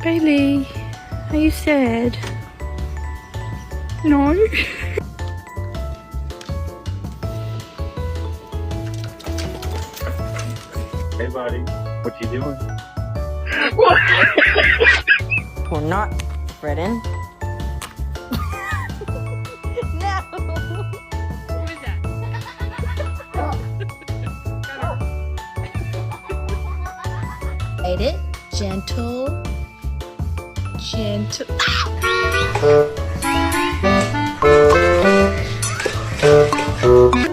Bailey, are you sad? No? Hey buddy, what you doing? We're not, Brennan. No! What is that? Hide it. Gentle. Gentle. Ah!